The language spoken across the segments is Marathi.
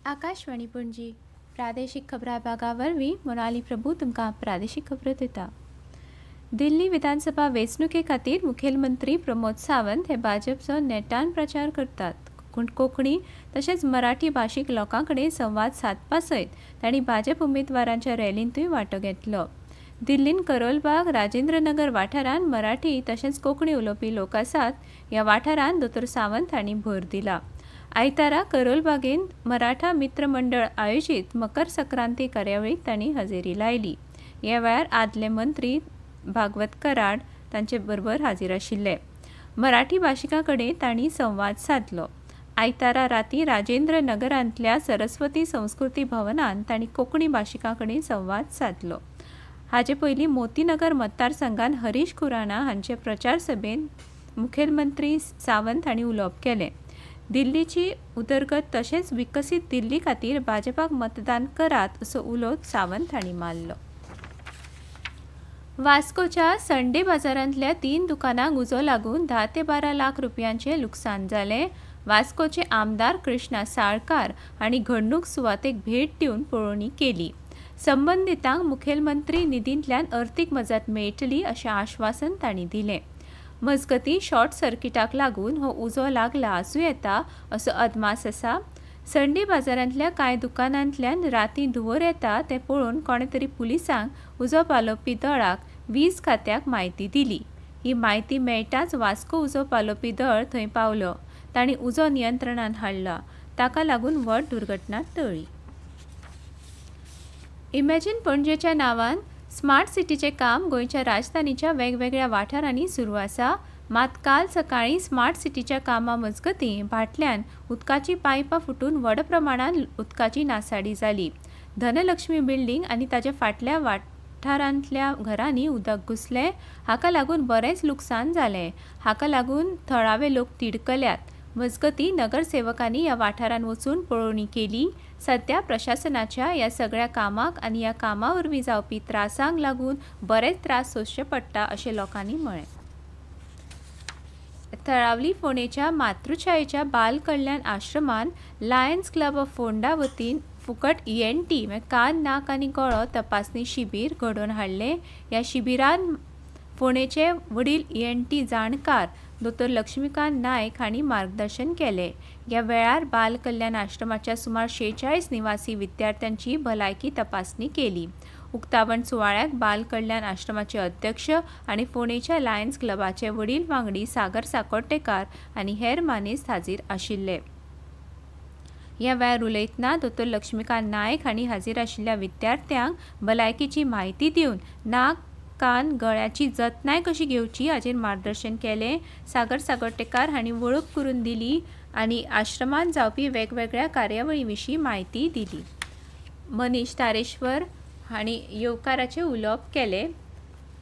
आकाशवाणी पणजी प्रादेशीक खबरां विभागा वरवीं मोनाली प्रभू तुमकां प्रादेशीक खबरो दिता। दिल्ली विधानसभा वेंचणुके खातीर मुखेलमंत्री प्रमोद सावंत हे भाजपचो नेटान प्रचार करतात। कोंकणी तशेंच मराठी भाशीक लोकां कडेन संवाद सादपा सयत तांणी भाजप उमेदवारांच्या रॅलींतूय वांटो घेतलो। दिल्लीन करोलबाग राजेंद्रनगर वाठारांत मराठी तशेंच कोंकणी उलोवपी लोक आसात। ह्या वाठारांत दोतोर सावंत हांणी भर दिला। आयतारा करोलबागेन मराठा मित्र मंडळ आयोजीत मकर संक्रांती कार्यावळीत तांणी हजेरी लायली। ह्या वेळार आदले मंत्री भागवत कराड तांचे बरोबर हाजीर आशिल्ले। मराठी भाशिकां कडेन तांणी संवाद साधलो। आयतारा रातीं राजेंद्र नगरांतल्या सरस्वती संस्कृती भवनांत तांणी कोंकणी भाशिकां कडेन संवाद साधलो। हाचे पयलीं मोतीनगर मतदारसंघात हरीश खुराना हांचे प्रचार सभेत मुखेलमंत्री सावंत हांणी उलोवप केलें। दिल्लीची उदरगत तशेंच विकसीत दिल्ली खातीर भाजपाक मतदान करात असो उलो सावंत हांणी मारलो। वास्कोच्या संडे बाजारांतल्या 3 दुकानांक उजो लागून 10 ते 12 लाख रुपयांचें लुकसाण जालें। वास्कोचे आमदार कृष्णा साळकार हांणी घडणूक सुवातेक भेट दिवन पळोवणी केली। संबंदीतांक मुखेलमंत्री निधींतल्यान अर्थीक मजत मेळटली अशें आश्वासन तांणी दिलें। मजगतीं शॉर्ट सर्किटाक लागून हो उजो लागला आसूं येता असो अदमास आसा। संडे बाजारांतल्या कांय दुकानांतल्यान रातीं धुंवर येता तें पळोवन कोणे तरी पुलिसांक उजो पालोवपी दळाक वीज खात्याक म्हायती दिली। ही म्हायती मेळटाच वास्को उजो पालोवपी दळ थंय पावलो। तांणी उजो नियंत्रणांत हाडला। ताका लागून व्हड दुर्घटना टळ्ळी। इमॅजिन पणजेच्या नांवान स्मार्ट सिटीचें काम गोंयच्या राजधानीच्या वेगवेगळ्या वाठारांनी सुरू आसा। मात काल सकाळीं स्मार्ट सिटीच्या कामा मजगतीं भाटल्यान उदकाची पायपां फुटून व्हड प्रमाणांत उदकाची नासाडी जाली। धनलक्ष्मी बिल्डींग आनी ताच्या फाटल्या वाठारांतल्या घरांनी उदक घुसलें। हाका लागून बरेंच लुकसाण जालें। हाका लागून थळावे लोक तिडकल्यात। मजगतीं नगरसेवकांनी ह्या वाठारांत वचून पळोवणी केली। सध्या प्रशासनाच्या ह्या सगळ्या कामाक आनी ह्या कामा वरवीं जावपी त्रासांक लागून बरेच त्रास सोंसचे पडटा अशें लोकांनी म्हळें। तळावली फोंडेच्या मातृछायेच्या बाल कल्याण आश्रमान लायन्स क्लब ऑफ फोंडा वतीन फुकट ENT कान नाक आनी गळो तपासणी शिबीर घडोवन हाडलें। ह्या शिबिरांत फोंडेचे वडील ENT जाणकार दोतोर लक्ष्मीकांत नायक हांणी मार्गदर्शन केलें। ह्या वेळार बाल कल्याण आश्रमाच्या सुमार 46 निवासी विद्यार्थ्यांची भलायकी तपासणी केली। उक्तावण सुवाळ्याक बाल कल्याण आश्रमाचे अध्यक्ष आनी फोंडेच्या लायन्स क्लबाचे वडील वांगडी सागर साकोर्डेकार आनी हेर मानेस्त हाजीर आशिल्ले। ह्या वेळार उलयतना दोतोर लक्ष्मीकांत नायक हांणी हाजीर आशिल्ल्या विद्यार्थ्यांक भलायकीची म्हायती दिवन नाक कान गळ्याची जतनाय कशी घेवची हाचेर मार्गदर्शन केलें। सागर साकोर्डेकार हांणी वळख करून दिली आनी आश्रमांत जावपी वेगवेगळ्या कार्यावळीं विशीं म्हायती दिली। मनीश तारेश्वर हांणी येवकाराचें उलोवप केलें।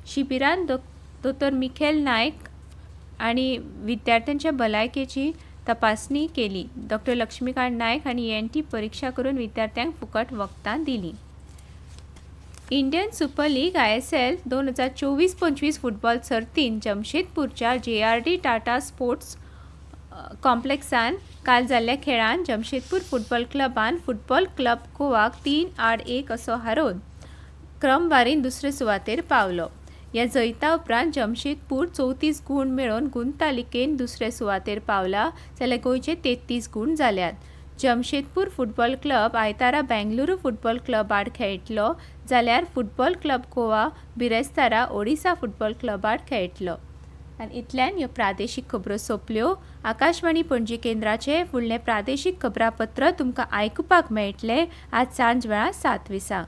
शिबिरांत दोतोर मिखेल नायक आनी विद्यार्थ्यांच्या भलायकेची तपासणी केली। डॉ लक्ष्मीकांत नायक हांणी ENT परीक्षा करून विद्यार्थ्यांक फुकट वखदां दिलीं। Indian super league ISL 2024-25 football सर्तींत जमशेदपूरच्या JRD टाटा स्पोर्ट्स कॉम्प्लेक्सान काल जाल्ल्या खेळांत जमशेदपूर फुटबॉल क्लबान फुटबॉल क्लब गोवाक 3-1 असो हारोवन क्रमवारीन दुसरे सुवातेर पावलो। ह्या जैता उपरांत जमशेदपूर 34 गूण मेळोवन गुण तालिकेन दुसरे सुवातेर पावला जाल्यार गोंयचे 33 गूण जाल्यात। जमशेदपूर फुटबॉल क्लब आयतारा बेंगलुरू फुटबॉल क्लब आड खेळटलो जाल्यार फुटबॉल क्लब गोवा बिरेस्तारा ओडिसा फुटबॉल क्लब आड खेळटलो। आनी इतल्यान ह्यो प्रादेशीक खबरो सोंपल्यो। आकाशवाणी पणजी केंद्राचे फुडलें प्रादेशीक खबरापत्र तुमकां आयकुपाक मेळटलें आज सांज वेळा 7:20।